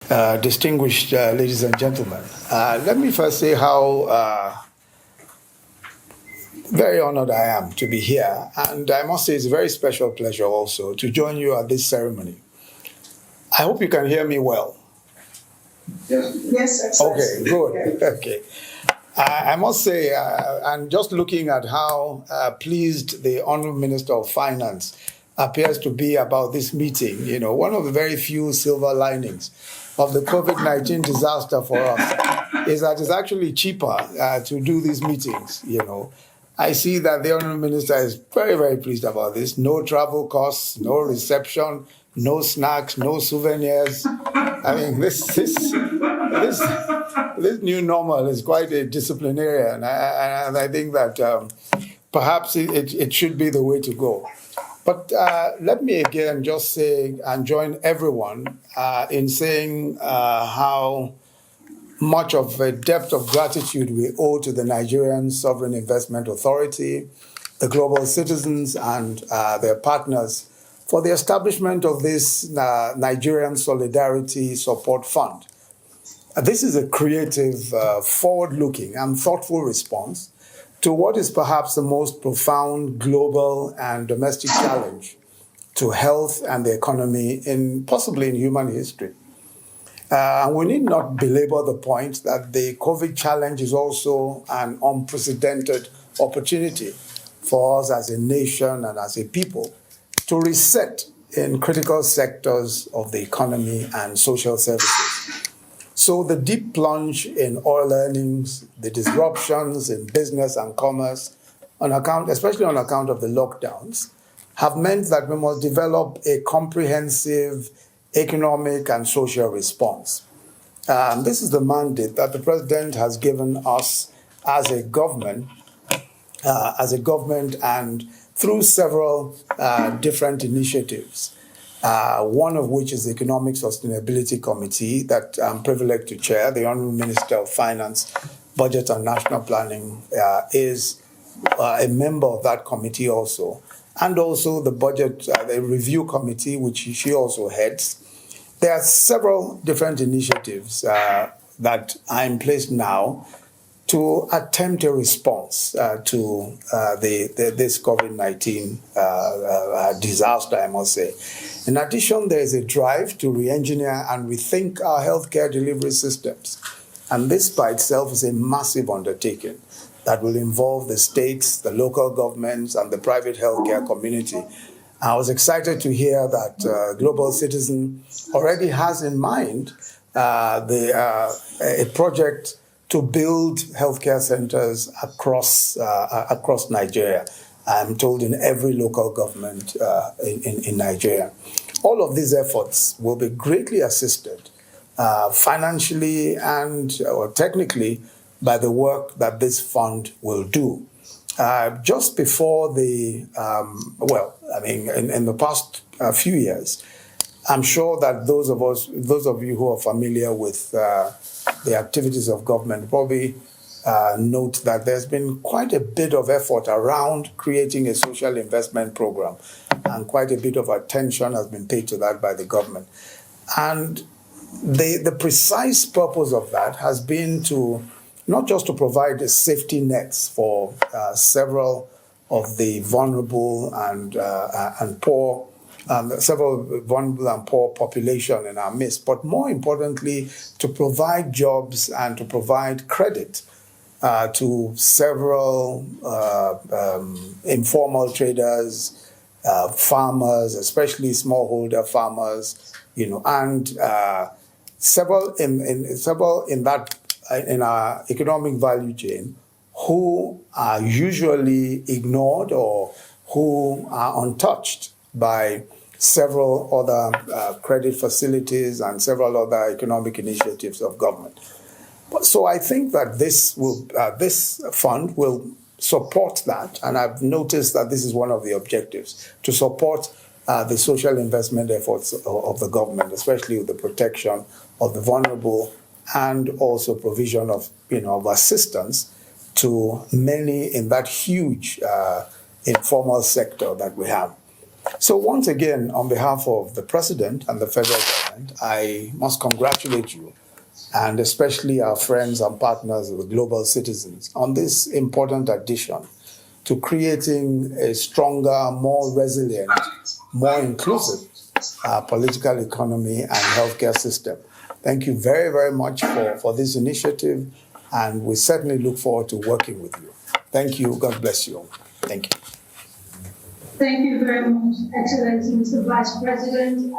Distinguished ladies and gentlemen, let me first say how very honored I am to be here. And I must say it's a very special pleasure also to join you at this ceremony. I hope you can hear me well. Yes. Okay, good. Okay. I must say, I'm just looking at how pleased the Honourable Minister of Finance appears to be about this meeting. You know, one of the very few silver linings of the COVID-19 disaster for us is that it's actually cheaper to do these meetings, you know. I see that the Honourable Minister is very, very pleased about this. No travel costs, no reception, no snacks, no souvenirs. I mean, this new normal is quite a disciplinarian, and I think that perhaps it should be the way to go. But let me again just say and join everyone in saying how much of a depth of gratitude we owe to the Nigerian Sovereign Investment Authority, the global citizens and their partners for the establishment of this Nigerian Solidarity Support Fund. This is a creative, forward-looking and thoughtful response to what is perhaps the most profound global and domestic challenge to health and the economy possibly in human history. And we need not belabor the point that the COVID challenge is also an unprecedented opportunity for us as a nation and as a people to reset in critical sectors of the economy and social services. So the deep plunge in oil earnings, the disruptions in business and commerce, especially on account of the lockdowns, have meant that we must develop a comprehensive economic and social response. This is the mandate that the President has given us as a government and through several different initiatives. One of which is the Economic Sustainability Committee that I'm privileged to chair. The Honourable Minister of Finance, Budget and National Planning is a member of that committee also. And also the Budget the Review Committee, which she also heads. There are several different initiatives that are in place now to attempt a response to this COVID-19 disaster, I must say. In addition, there is a drive to re-engineer and rethink our healthcare delivery systems. And this by itself is a massive undertaking that will involve the states, the local governments, and the private healthcare community. I was excited to hear that Global Citizen already has in mind a project to build healthcare centers across Nigeria. I'm told in every local government in Nigeria. All of these efforts will be greatly assisted financially or technically by the work that this fund will do. Just before in the past few years, I'm sure that those of you who are familiar with the activities of government probably note that there's been quite a bit of effort around creating a social investment program, and quite a bit of attention has been paid to that by the government. And the precise purpose of that has been to not just to provide safety nets for several of the vulnerable and poor, several vulnerable and poor population in our midst, but more importantly, to provide jobs and to provide credit to several informal traders, farmers, especially smallholder farmers, and several in our economic value chain who are usually ignored or who are untouched by several other credit facilities and several other economic initiatives of government. So I think that this fund will support that, and I've noticed that this is one of the objectives, to support the social investment efforts of the government, especially with the protection of the vulnerable and also provision of assistance to many in that huge informal sector that we have. So once again, on behalf of the President and the federal government, President, I must congratulate you, and especially our friends and partners, the global citizens, on this important addition to creating a stronger, more resilient, more inclusive political economy and healthcare system. Thank you very, very much for this initiative, and we certainly look forward to working with you. Thank you. God bless you. Thank you. Thank you very much, Excellency, Mr. Vice President.